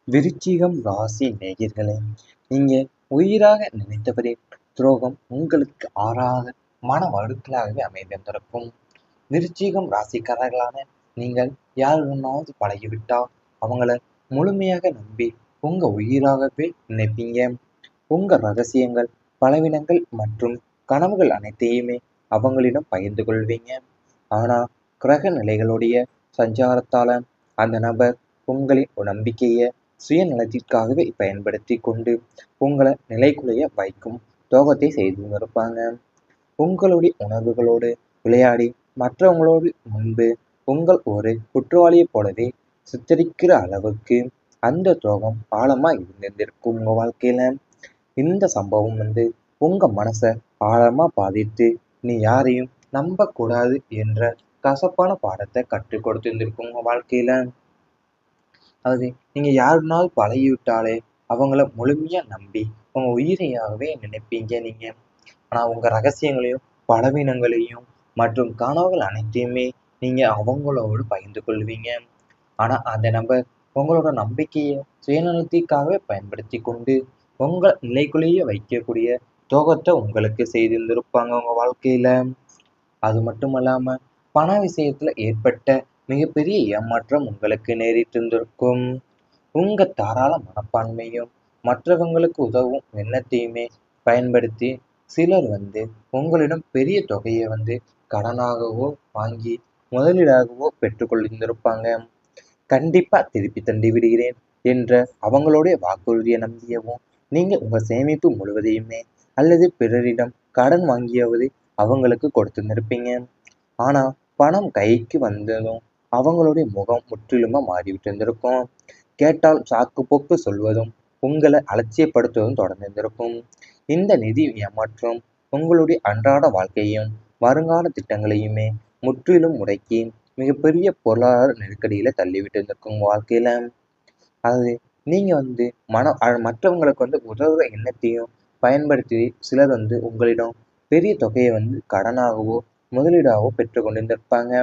விருச்சிகம் ராசி நேயர்களே, நீங்க உயிராக நினைத்தவரின் துரோகம் உங்களுக்கு ஆறாத மன வடுக்களாகவே அமைந்திருக்கும். விருச்சிகம் ராசிக்காரர்களான நீங்கள் யாருடனாவது பழகிவிட்டால் அவங்கள முழுமையாக நம்பி உங்க உயிராகவே நினைப்பீங்க. உங்க ரகசியங்கள், பலவீனங்கள் மற்றும் கனவுகள் அனைத்தையுமே அவங்களிடம் பகிர்ந்து கொள்வீங்க. ஆனா கிரக நிலைகளுடைய சஞ்சாரத்தால அந்த நபர் உங்களின் நம்பிக்கையை சுயநலத்திற்காகவே பயன்படுத்தி கொண்டு உங்களை நிலைகுலைய வைக்கும் துரோகத்தை செய்து இருப்பாங்க. உங்களுடைய உணர்வுகளோடு விளையாடி மற்றவங்களோடு முன்பு உங்கள் ஒரு குற்றவாளியைப் போலவே சித்தரிக்கிற அளவுக்கு அந்த துரோகம் ஆழமா இருந்திருக்கும் உங்க வாழ்க்கையில. இந்த சம்பவம் உங்க மனசை ஆழமா பாதித்து நீ யாரையும் நம்பக்கூடாது என்ற கசப்பான பாடத்தை கற்றுக் கொடுத்திருந்திருக்கும் உங்க வாழ்க்கையில. அது நீங்க யாருனாவது பழகிவிட்டாலே அவங்கள முழுமையா நம்பி உங்க உயிரையாகவே நினைப்பீங்க நீங்க. ஆனா உங்க ரகசியங்களையும் பலவீனங்களையும் மற்றும் கனவுகள் அனைத்தையுமே நீங்க அவங்களோடு பகிர்ந்து கொள்வீங்க. ஆனா அந்த நபர் உங்களோட நம்பிக்கையை சுயநலத்திற்காகவே பயன்படுத்தி கொண்டு உங்களை நிலைக்குள்ளேயே வைக்கக்கூடிய துரோகத்தை உங்களுக்கு செய்திருந்திருப்பாங்க உங்க வாழ்க்கையில. அது மட்டுமல்லாம பண விஷயத்துல ஏற்பட்ட மிகப்பெரிய ஏமாற்றம் உங்களுக்கு நேரிட்டிருந்திருக்கும். உங்க தாராள மனப்பான்மையும் மற்றவங்களுக்கு உதவும் எண்ணத்தையுமே பயன்படுத்தி சிலர் உங்களிடம் பெரிய தொகையை கடனாகவோ வாங்கி முதலீடாகவோ பெற்றுக்கொண்டிருந்திருப்பாங்க. கண்டிப்பா திருப்பி தந்து விடுகிறேன் என்ற அவங்களுடைய வாக்குறுதியை நம்பியவும் நீங்க உங்க சேமிப்பு முழுவதையுமே அல்லது பிறரிடம் கடன் வாங்கியாவது அவங்களுக்கு கொடுத்துருப்பீங்க. ஆனா பணம் கைக்கு வந்ததும் அவங்களுடைய முகம் முற்றிலுமா மாறிவிட்டு இருந்திருக்கும். கேட்டால் சாக்கு போக்கு சொல்வதும் உங்களை அலட்சியப்படுத்துவதும் தொடர்ந்திருந்திருக்கும். இந்த நிதி ஏமாற்றம் உங்களுடைய அன்றாட வாழ்க்கையும் வருங்கால திட்டங்களையுமே முற்றிலும் முடக்கி மிகப்பெரிய பொருளாதார நெருக்கடியில தள்ளிவிட்டு இருந்திருக்கும் வாழ்க்கையில. அது நீங்க மற்றவங்களுக்கு உதவுற எண்ணத்தையும் பயன்படுத்தி சிலர் உங்களிடம் பெரிய தொகையை கடனாகவோ முதலீடாகவோ பெற்று கொண்டிருந்திருப்பாங்க.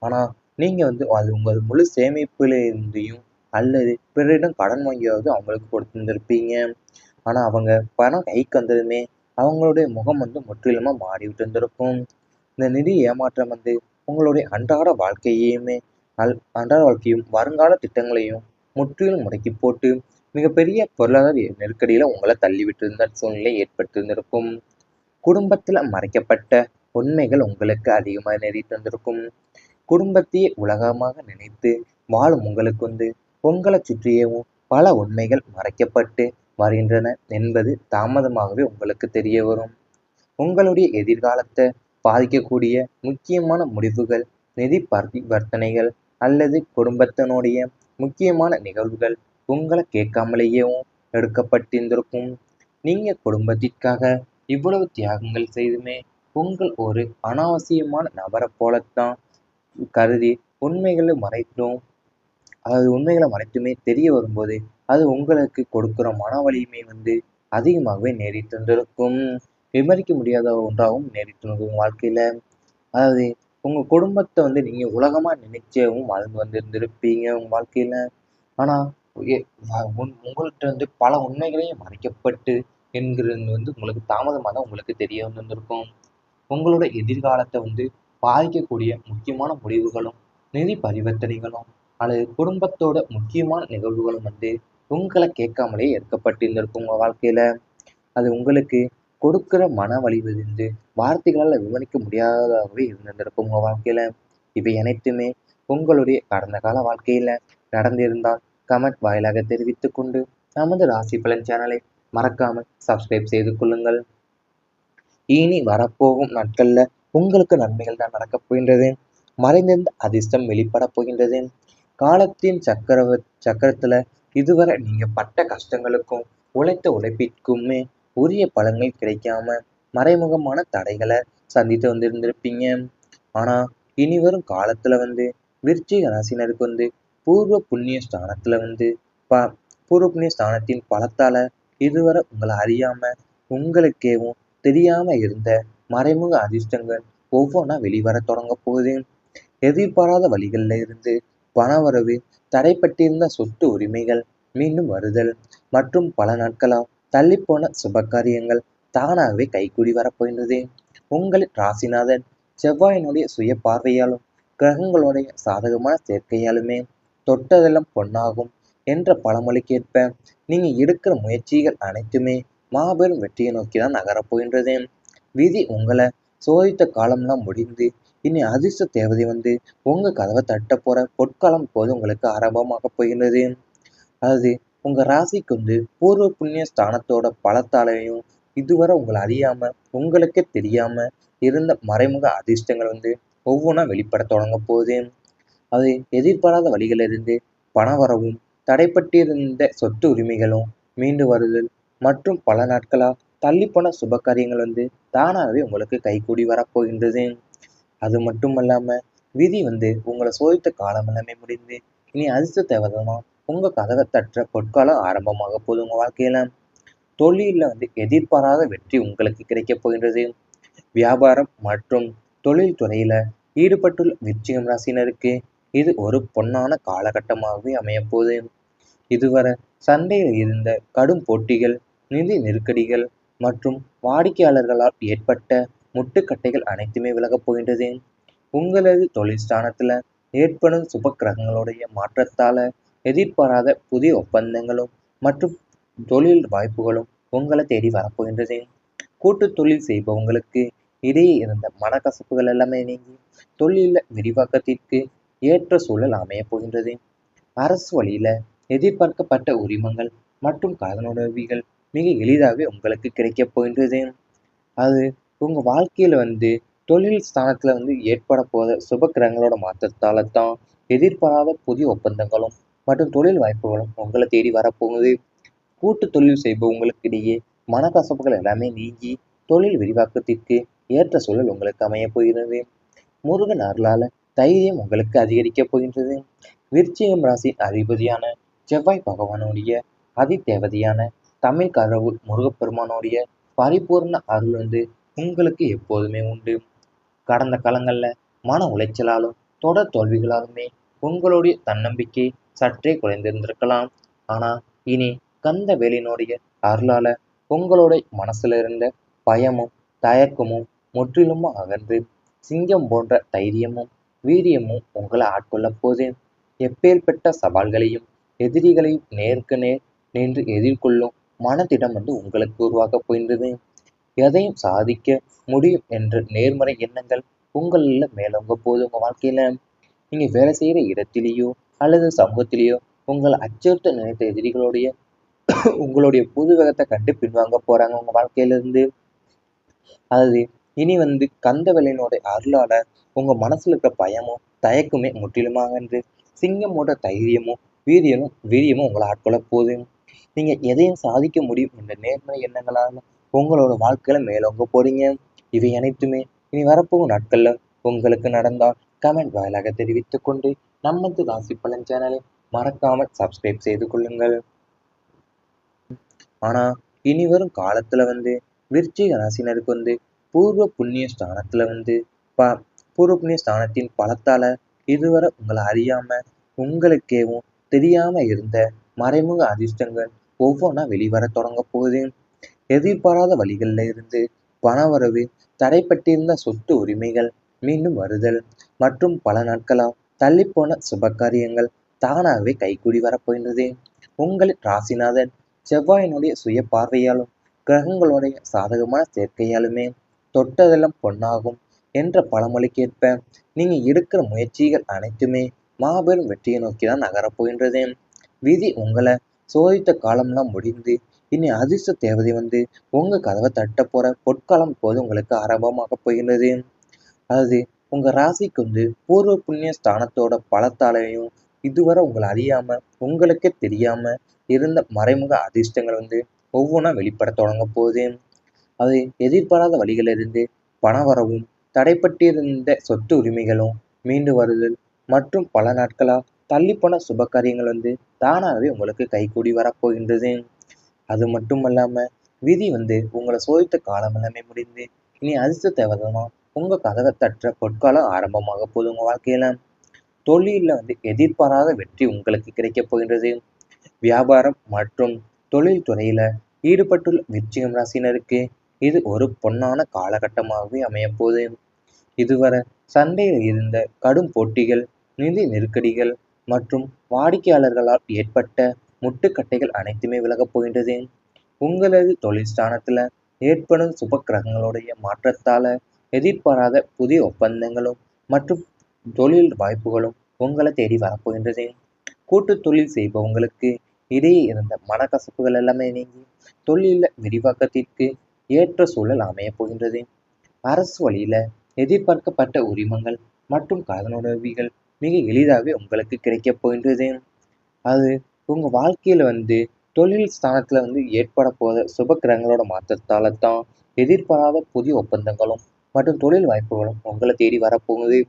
ஆனா நீங்க அது உங்கள் முழு சேமிப்புலேருந்தையும் அல்லது பிறரிடம் கடன் வாங்கியாவது அவங்களுக்கு கொடுத்திருந்திருப்பீங்க. ஆனா அவங்க பணம் கைக்கு வந்ததுமே அவங்களுடைய முகம் முற்றிலுமா மாறிவிட்டு இருந்திருக்கும். இந்த நிதி ஏமாற்றம் உங்களுடைய அன்றாட வாழ்க்கையுமே அன்றாட வாழ்க்கையும் வருங்கால திட்டங்களையும் முற்றிலும் முடக்கி போட்டு மிகப்பெரிய பொருளாதார நெருக்கடியில உங்களை தள்ளிவிட்டு இருந்த சூழ்நிலை ஏற்பட்டிருந்திருக்கும். குடும்பத்துல மறைக்கப்பட்ட உண்மைகள் உங்களுக்கு அதிகமாக நேரிட்டு வந்திருக்கும். குடும்பத்தையே உலகமாக நினைத்து வாழும் உங்களுக்கு உங்களை சுற்றியவும் பல உண்மைகள் மறைக்கப்பட்டு வருகின்றன என்பது தாமதமாகவே உங்களுக்கு தெரிய வரும். உங்களுடைய எதிர்காலத்தை பாதிக்கக்கூடிய முக்கியமான முடிவுகள், நிதி பரிவர்த்தனைகள் அல்லது குடும்பத்தினுடைய முக்கியமான நிகழ்வுகள் உங்களை கேட்காமலேயும் எடுக்கப்பட்டிருந்திருக்கும். நீங்க குடும்பத்திற்காக இவ்வளவு தியாகங்கள் செய்துமே உங்கள் ஒரு அனாவசியமான நபரை போலத்தான் கருதி உண்மைகளை மறைத்தும் உண்மைகளை மறைத்துமே தெரிய வரும்போது அது உங்களுக்கு கொடுக்குற மன வலிமை அதிகமாகவே நேரிட்டு இருந்திருக்கும். விவரிக்க முடியாத ஒன்றாகவும் நேரிட்டு இருக்கும் வாழ்க்கையில. அதாவது உங்க குடும்பத்தை நீங்க உலகமா நினைச்சவும் வாழ்ந்து வந்திருந்திருப்பீங்க உங்க வாழ்க்கையில. ஆனா உங்கள்கிட்ட பல உண்மைகளையும் மறைக்கப்பட்டு என்கிறது உங்களுக்கு தாமதமாக தான் உங்களுக்கு தெரிய வந்திருக்கும். உங்களோட எதிர்காலத்தை பாதிக்கக்கூடிய முக்கியமான முடிவுகளும் நிதி பரிவர்த்தனைகளும் அல்லது குடும்பத்தோட முக்கியமான நிகழ்வுகளும் உங்களை கேட்காமலே எடுக்கப்பட்டிருந்திருக்கும் உங்க வாழ்க்கையில. அது உங்களுக்கு கொடுக்கிற மன வலிவு வார்த்தைகளால் விவரிக்க முடியாததாகவே இருந்திருக்கும் உங்க வாழ்க்கையில. இவை அனைத்துமே உங்களுடைய கடந்த கால வாழ்க்கையில நடந்திருந்தால் கமெண்ட் வாயிலாக தெரிவித்துக் கொண்டு நமது ராசி பலன் சேனலை மறக்காமல் சப்ஸ்கிரைப் செய்து கொள்ளுங்கள். இனி வரப்போகும் நாட்கள்ல உங்களுக்கு நன்மைகள் தான் நடக்கப் போகின்றது. மறைந்திருந்த அதிர்ஷ்டம் வெளிப்பட போகின்றது. காலத்தின் சக்கரத்துல இதுவரை நீங்க பட்ட கஷ்டங்களுக்கும் உழைத்த உழைப்பிற்குமே உரிய பலன்கள் கிடைக்காம மறைமுகமான தடைகளை சந்தித்து வந்திருந்திருப்பீங்க. ஆனா இனி வரும் காலத்துல விருச்சிக ராசினருக்கு பூர்வ புண்ணிய ஸ்தானத்துல பூர்வ புண்ணிய ஸ்தானத்தின் பலத்தால இதுவரை உங்களை அறியாம உங்களுக்கேவும் தெரியாம இருந்த மறைமுக அதிர்ஷ்டங்கள் ஒவ்வொன்றா வெளிவர தொடங்க போகுது. எதிர்பாராத வழிகள்ல இருந்து பணவரவு, தடைப்பட்டிருந்த சொத்து உரிமைகள் மீண்டும் வருதல் மற்றும் பல நாட்களாக தள்ளிப்போன சுபகாரியங்கள் தானாகவே கைகூடி வரப்போகின்றது. உங்களின் ராசிநாதன் செவ்வாயினுடைய சுய பார்வையாலும் கிரகங்களுடைய சாதகமான சேர்க்கையாலுமே தொட்டதெல்லாம் பொன்னாகும் என்ற பழமொழிக்கேற்ப நீங்க எடுக்கிற முயற்சிகள் அனைத்துமே மாபெரும் வெற்றியை நோக்கி தான் நகரப்போகின்றது. விதி உங்களை சோதித்த காலம்லாம் முடிந்து இனி அதிர்ஷ்ட தேவதை உங்க கதவை தட்ட போற பொற்காலம் போது உங்களுக்கு ஆரம்பமாக போகின்றது. அதாவது உங்க ராசிக்கு பூர்வ புண்ணிய ஸ்தானத்தோட பலத்தாலையும் இதுவரை உங்களை அறியாம உங்களுக்கே தெரியாம இருந்த மறைமுக அதிர்ஷ்டங்கள் ஒவ்வொன்றா வெளிப்பட தொடங்க போகுது. அது எதிர்பாராத வழிகளிலிருந்து பணவரவும் தடைப்பட்டிருந்த சொத்து உரிமைகளும் மீண்டு வருதல் மற்றும் பல நாட்களாக தள்ளிப்போன சுபகாரியங்கள் தானாகவே உங்களுக்கு கைகூடி வரப்போகின்றது. அது மட்டும் இல்லாம விதி உங்களை சோதித்த காலம் எல்லாமே முடிந்து இனி அதிர்ஷ்ட தேவதமா உங்க கதவை தட்டுற பொற்காலம் ஆரம்பமாக போகுது. உங்க வாழ்க்கையில தொழில எதிர்பாராத வெற்றி உங்களுக்கு கிடைக்க போகின்றது. வியாபாரம் மற்றும் தொழில் துறையில ஈடுபட்டுள்ள விருச்சிகம் ராசினருக்கு இது ஒரு பொன்னான காலகட்டமாகவே அமையப்போகுது. இதுவரை சந்தையில் இருந்த கடும் போட்டிகள், நிதி நெருக்கடிகள் மற்றும் வாடிக்கையாளர்களால் ஏற்பட்ட முட்டுக்கட்டைகள் அனைத்துமே விலகப் போகின்றது. உங்களது தொழில் ஸ்தானத்துல ஏற்படும் சுப கிரகங்களுடைய மாற்றத்தால எதிர்பாராத புதிய ஒப்பந்தங்களும் மற்றும் தொழில் வாய்ப்புகளும் உங்களை தேடி வரப்போகின்றது. கூட்டு தொழில் செய்பவங்களுக்கு இடையே இருந்த மனக்கசப்புகள் எல்லாமே நீங்கி தொழில விரிவாக்கத்திற்கு ஏற்ற சூழல் அமையப் போகின்றது. அரசு வழியில எதிர்பார்க்கப்பட்ட உரிமங்கள் மற்றும் கடனுதவிகள் மிக எளிதாகவே உங்களுக்கு கிடைக்கப் போகின்றது. அது உங்க வாழ்க்கையில தொழில் ஸ்தானத்துல ஏற்பட போத சுப கிரகங்களோட மாற்றத்தால தான் எதிர்பாராத புதிய ஒப்பந்தங்களும் மற்றும் தொழில் வாய்ப்புகளும் உங்களை தேடி வரப்போகுது. கூட்டு தொழில் செய்பவங்களுக்கு இடையே மனக்கசப்புகள் எல்லாமே நீங்கி தொழில் விரிவாக்கத்திற்கு ஏற்ற சூழல் உங்களுக்கு அமையப் போகிறது. முருகன் அருளால தைரியம் உங்களுக்கு அதிகரிக்கப் போகின்றது. விருச்சிகம் ராசி அதிபதியான செவ்வாய் பகவானுடைய அதிதேவதையான தமிழ் கடவுள் முருகப்பெருமானுடைய பரிபூர்ண அருள் உங்களுக்கு எப்போதுமே உண்டு. கடந்த காலங்கள்ல மன உளைச்சலாலும் தொடர் தோல்விகளாலுமே உங்களுடைய தன்னம்பிக்கை சற்றே குறைந்திருந்திருக்கலாம். ஆனா இனி கந்த வேலினுடைய அருளால உங்களுடைய மனசுல இருந்த பயமும் தயக்கமும் முற்றிலுமா அகன்று சிங்கம் போன்ற தைரியமும் வீரியமும் உங்களை ஆட்கொள்ள போது எப்பேற்பட்ட சவால்களையும் எதிரிகளையும் நேருக்கு நேர் நின்று எதிர்கொள்ளும் மனதிடம் உங்களுக்கு உருவாக்க போகின்றது. எதையும் சாதிக்க முடியும் என்ற நேர்மறை எண்ணங்கள் உங்களில் மேலோங்க போது உங்க வாழ்க்கையில நீங்க வேலை செய்யற இடத்திலேயோ அல்லது சமூகத்திலேயோ உங்களை அச்சுறுத்த நினைத்த எதிரிகளுடைய உங்களுடைய புது வேகத்தை கண்டு பின்வாங்க போறாங்க உங்க வாழ்க்கையில இருந்து. அதாவது இனி கந்தவேலனுடைய அருளால உங்க மனசுல இருக்க பயமும் தயக்குமே முற்றிலுமாக சிங்கமோட தைரியமும் வீரியமும் உங்களை ஆட்கொள்ள போகுது. நீங்க எதையும் சாதிக்க முடியும் என்ற நேர்மறை எண்ணங்களால உங்களோட வாழ்க்கையில மேலோங்க போறீங்க. இவை அனைத்துமே இனி வரப்போகும் நாட்கள்ல உங்களுக்கு நடந்தால் கமெண்ட் வாயிலாக தெரிவித்துக் கொண்டு நமது ராசி பலன் சேனலை மறக்காமல் சப்ஸ்கிரைப் செய்து கொள்ளுங்கள். ஆனா இனி வரும் காலத்துல விருச்சிக ராசினருக்கு பூர்வ புண்ணிய ஸ்தானத்துல பூர்வ புண்ணிய ஸ்தானத்தின் பலத்தால இதுவரை உங்களை அறியாம உங்களுக்கேவும் தெரியாம இருந்த மறைமுக அதிர்ஷ்டங்கள் ஒவ்வொன்றா வெளிவர தொடங்க போகுது. எதிர்பாராத வழிகளில் இருந்து பணவரவு தடைப்பட்டிருந்த சொத்து உரிமைகள் மீண்டும் வருதல் மற்றும் பல நாட்களாக தள்ளிப்போன சுபகாரியங்கள் தானாகவே கைகூடி வரப்போகின்றது. உங்களின் ராசிநாதன் செவ்வாயினுடைய சுய பார்வையாலும் கிரகங்களுடைய சாதகமான சேர்க்கையாலுமே தொட்டதெல்லாம் பொன்னாகும் என்ற பழமொழிக்கேற்ப நீங்க எடுக்கிற முயற்சிகள் அனைத்துமே மாபெரும் வெற்றியை நோக்கி தான் நகரப்போகின்றது. விதி உங்களை சோதித்த காலம்லாம் முடிந்து இனி அதிர்ஷ்ட தேவதை உங்க கதவை தட்ட போற பொற்காலம் போது உங்களுக்கு ஆரம்பமாக போகின்றது. அதாவது உங்க ராசிக்கு பூர்வ புண்ணிய ஸ்தானத்தோட பலத்தாலையும் இதுவரை உங்களை அறியாம உங்களுக்கே தெரியாம இருந்த மறைமுக அதிர்ஷ்டங்கள் ஒவ்வொன்றா வெளிப்பட தொடங்க போகுது. அது எதிர்பாராத வழிகளிலிருந்து பணவரவும் தடைப்பட்டிருந்த சொத்து உரிமைகளும் மீண்டு வருதல் மற்றும் பல நாட்களாக தள்ளிப்போன சுபகாரியங்கள் தானாகவே உங்களுக்கு கைகூடி வரப்போகின்றது. அது மட்டும் இல்லாம விதி உங்களை சோதித்த காலம் எல்லாமே முடிந்து இனி அதிர்ஷ்ட தேவதமா உங்க கதவை தட்டுற பொற்காலம் ஆரம்பமாக போகுது உங்க வாழ்க்கையில தொழில எதிர்பாராத வெற்றி உங்களுக்கு கிடைக்க போகின்றது. வியாபாரம் மற்றும் தொழில் துறையில ஈடுபட்டுள்ள விருச்சிகம் ராசினருக்கு இது ஒரு பொன்னான காலகட்டமாகவே அமையப்போகுது. இதுவரை சந்தையில் இருந்த கடும் போட்டிகள், நிதி நெருக்கடிகள் மற்றும் வாடிக்கையாளர்களால் ஏற்பட்ட முட்டுக்கட்டைகள் அனைத்துமே விலகப் போகின்றது. உங்களது தொழில் ஸ்தானத்துல ஏற்படும் சுப கிரகங்களுடைய மாற்றத்தால எதிர்பாராத புதிய ஒப்பந்தங்களும் மற்றும் தொழில் வாய்ப்புகளும் உங்களை தேடி வரப்போகின்றது. கூட்டு தொழில் செய்பவங்களுக்கு இடையே இருந்த மனக்கசப்புகள் எல்லாமே நீங்கி தொழில விரிவாக்கத்திற்கு ஏற்ற சூழல் அமையப் போகின்றது. அரசு வழியில எதிர்பார்க்கப்பட்ட உரிமங்கள் மற்றும் கடனுதவிகள் மிக எளிதாகவே உங்களுக்கு கிடைக்கப் போகின்றது. அது உங்க வாழ்க்கையில தொழில் ஸ்தானத்துல ஏற்பட போத சுப கிரகங்களோட மாற்றத்தால தான் எதிர்பாராத புதிய ஒப்பந்தங்களும் மற்றும் தொழில் வாய்ப்புகளும் உங்களை தேடி வரப்போகுது.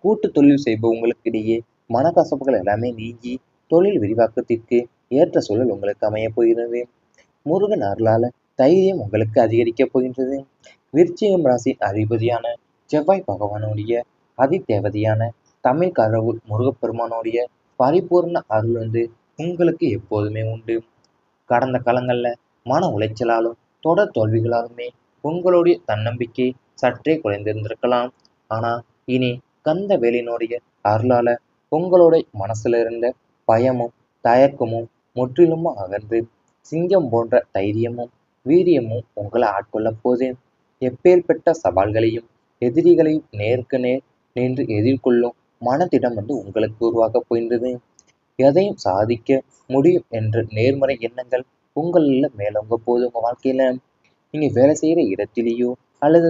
கூட்டு தொழில் செய்பவங்களுக்கு இடையே மனக்கசப்புகள் எல்லாமே நீங்கி தொழில் விரிவாக்கத்திற்கு ஏற்ற சூழல் உங்களுக்கு அமைய போகிறது. முருகன் அருளால தைரியம் உங்களுக்கு அதிகரிக்கப் போகின்றது. விருச்சிகம் ராசி அதிபதியான செவ்வாய் பகவானுடைய அதிதேவதையான தமிழ் கடவுள் முருகப்பெருமானுடைய பரிபூர்ண அருள் உங்களுக்கு எப்போதுமே உண்டு. கடந்த காலங்கள்ல மன உளைச்சலாலும் தொடர் தோல்விகளாலுமே உங்களுடைய தன்னம்பிக்கை சற்றே குறைந்திருந்திருக்கலாம். ஆனா இனி கந்த வேலினுடைய அருளால உங்களுடைய மனசுல இருந்த பயமும் தயக்கமும் முற்றிலுமா அகன்று சிங்கம் போன்ற தைரியமும் வீரியமும் உங்களை ஆட்கொள்ள போது எப்பேற்பட்ட சவால்களையும் எதிரிகளையும் நேருக்கு நேர் நின்று எதிர்கொள்ளும் மனதிடம் உங்களுக்கு உருவாக்க போகின்றது. எதையும் சாதிக்க முடியும் என்ற நேர்மறை எண்ணங்கள் உங்களில் மேலோங்க போது உங்க வாழ்க்கையில நீங்க வேலை செய்யற இடத்திலேயோ அல்லது